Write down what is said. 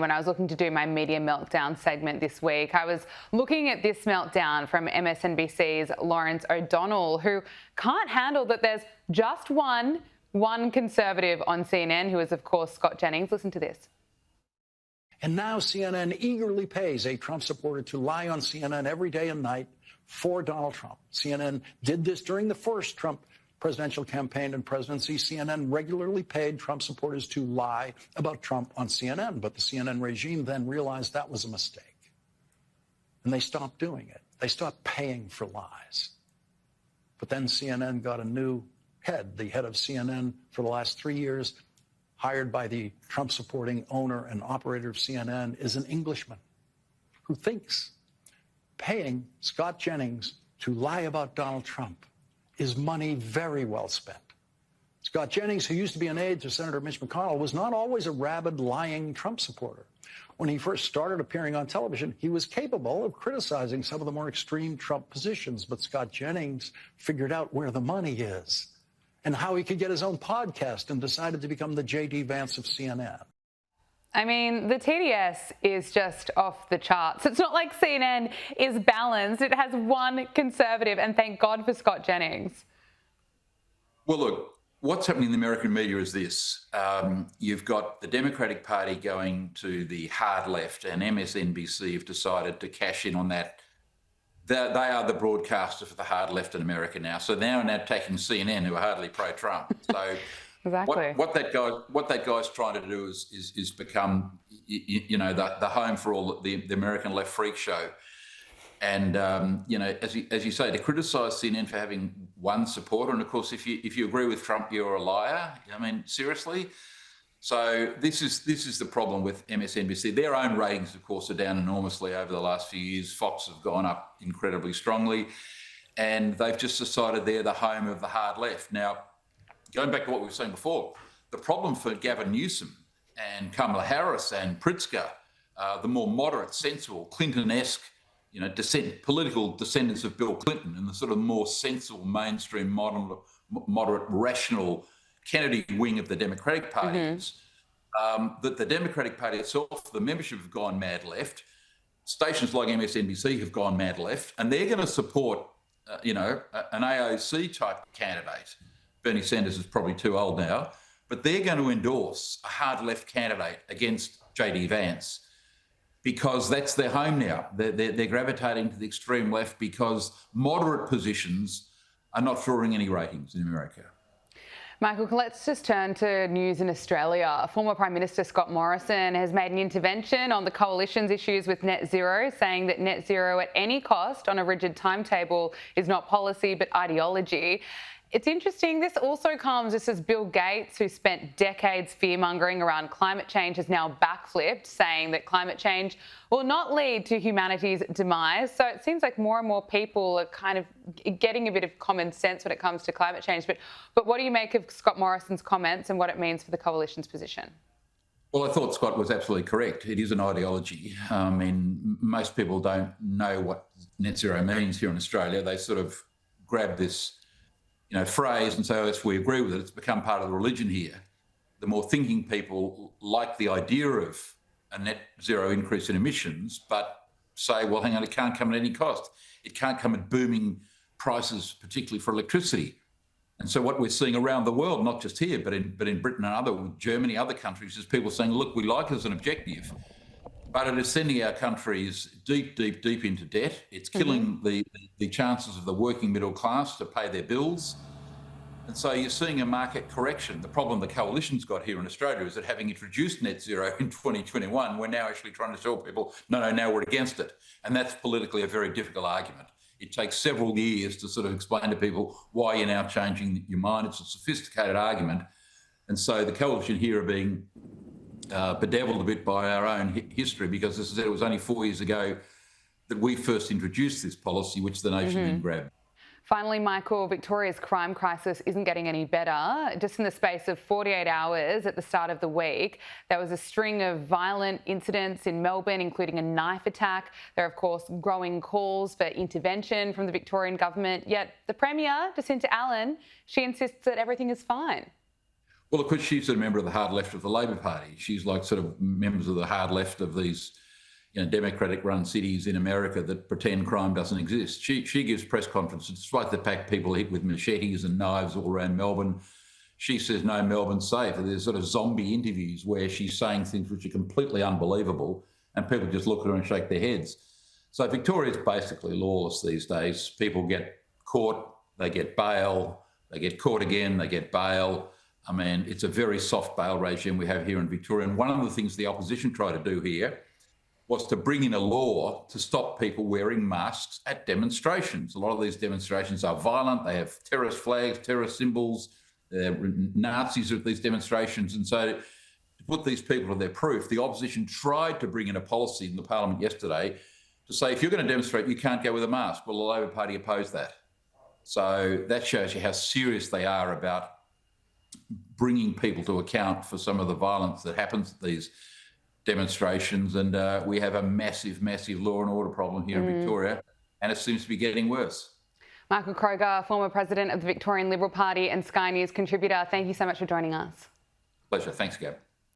When I was looking to do my media meltdown segment this week, I was looking at this meltdown from MSNBC's Lawrence O'Donnell, who can't handle that there's just one Conservative on CNN, who is, of course, Scott Jennings. Listen to this. And now CNN eagerly pays a Trump supporter to lie on CNN every day and night for Donald Trump. CNN did this during the first Trump presidential campaign and presidency. CNN regularly paid Trump supporters to lie about Trump on CNN, but the CNN regime then realized that was a mistake. And they stopped doing it. They stopped paying for lies. But then CNN got a new head. The head of CNN for the last 3 years, hired by the Trump-supporting owner and operator of CNN, is an Englishman who thinks paying Scott Jennings to lie about Donald Trump is money very well spent. Scott Jennings, who used to be an aide to Senator Mitch McConnell, was not always a rabid, lying Trump supporter. When he first started appearing on television, he was capable of criticizing some of the more extreme Trump positions, but Scott Jennings figured out where the money is and how he could get his own podcast and decided to become the J.D. Vance of CNN. I mean, the TDS is just off the charts. It's not like CNN is balanced. It has one Conservative, and thank God for Scott Jennings. Well, look, what's happening in the American media is this. You've got the Democratic Party going to the hard left, and MSNBC have decided to cash in on that. They are the broadcaster for the hard left in America now. So now attacking CNN, who are hardly pro-Trump. So exactly. What that guy's trying to do is become, the home for all the American left freak show. And as you say, to criticise CNN for having one supporter, and of course, if you agree with Trump, you're a liar. I mean, seriously. So this is the problem with MSNBC. Their own ratings, of course, are down enormously over the last few years. Fox have gone up incredibly strongly, and they've just decided they're the home of the hard left. Now, going back to what we were saying before, the problem for Gavin Newsom and Kamala Harris and Pritzker, the more moderate, sensible, Clinton-esque, political descendants of Bill Clinton, and the sort of more sensible, mainstream, moderate, rational Kennedy wing of the Democratic Party is, that the Democratic Party itself, the membership have gone mad left. Stations like MSNBC have gone mad left, and they're going to support, an AOC-type candidate. Bernie Sanders is probably too old now, but they're going to endorse a hard left candidate against J.D. Vance because that's their home now. They're gravitating to the extreme left because moderate positions are not drawing any ratings in America. Michael, let's just turn to news in Australia. Former Prime Minister Scott Morrison has made an intervention on the coalition's issues with net zero, saying that net zero at any cost on a rigid timetable is not policy but ideology. It's interesting, this also comes just as Bill Gates, who spent decades fear-mongering around climate change, has now backflipped, saying that climate change will not lead to humanity's demise. So it seems like more and more people are kind of getting a bit of common sense when it comes to climate change. But what do you make of Scott Morrison's comments and what it means for the coalition's position? Well, I thought Scott was absolutely correct. It is an ideology. I mean, most people don't know what net zero means here in Australia. They sort of grab this phrase and say, oh, if we agree with it, it's become part of the religion here. The more thinking people like the idea of a net zero increase in emissions, but say, well, hang on, it can't come at any cost. It can't come at booming prices, particularly for electricity. And so what we're seeing around the world, not just here, but in Britain and Germany, other countries, is people saying, look, we like it as an objective, but it is sending our countries deep, deep, deep into debt. It's killing the chances of the working middle class to pay their bills. And so you're seeing a market correction. The problem the coalition's got here in Australia is that having introduced net zero in 2021, we're now actually trying to tell people, no, now we're against it. And that's politically a very difficult argument. It takes several years to sort of explain to people why you're now changing your mind. It's a sophisticated argument. And so the coalition here are being bedeviled a bit by our own history, because as I said, it was only 4 years ago that we first introduced this policy, which the nation then grabbed. Finally, Michael, Victoria's crime crisis isn't getting any better. Just in the space of 48 hours at the start of the week, there was a string of violent incidents in Melbourne, including a knife attack. There are, of course, growing calls for intervention from the Victorian government. Yet the Premier, Jacinta Allen, she insists that everything is fine. Well, of course, she's a member of the hard left of the Labor Party. She's like sort of members of the hard left of these, Democratic-run cities in America that pretend crime doesn't exist. She gives press conferences, despite the fact people hit with machetes and knives all around Melbourne. She says, no, Melbourne's safe. And there's sort of zombie interviews where she's saying things which are completely unbelievable and people just look at her and shake their heads. So Victoria's basically lawless these days. People get caught, they get bail, they get caught again, they get bail. I mean, it's a very soft bail regime we have here in Victoria. And one of the things the opposition tried to do here was to bring in a law to stop people wearing masks at demonstrations. A lot of these demonstrations are violent. They have terrorist flags, terrorist symbols. Nazis at these demonstrations. And so to put these people to their proof, the opposition tried to bring in a policy in the parliament yesterday to say, if you're going to demonstrate, you can't go with a mask. Well, the Labor Party opposed that. So that shows you how serious they are about bringing people to account for some of the violence that happens at these demonstrations. And we have a massive, massive law and order problem here in Victoria, and it seems to be getting worse. Michael Kroger, former president of the Victorian Liberal Party and Sky News contributor, thank you so much for joining us. Pleasure. Thanks, Gab.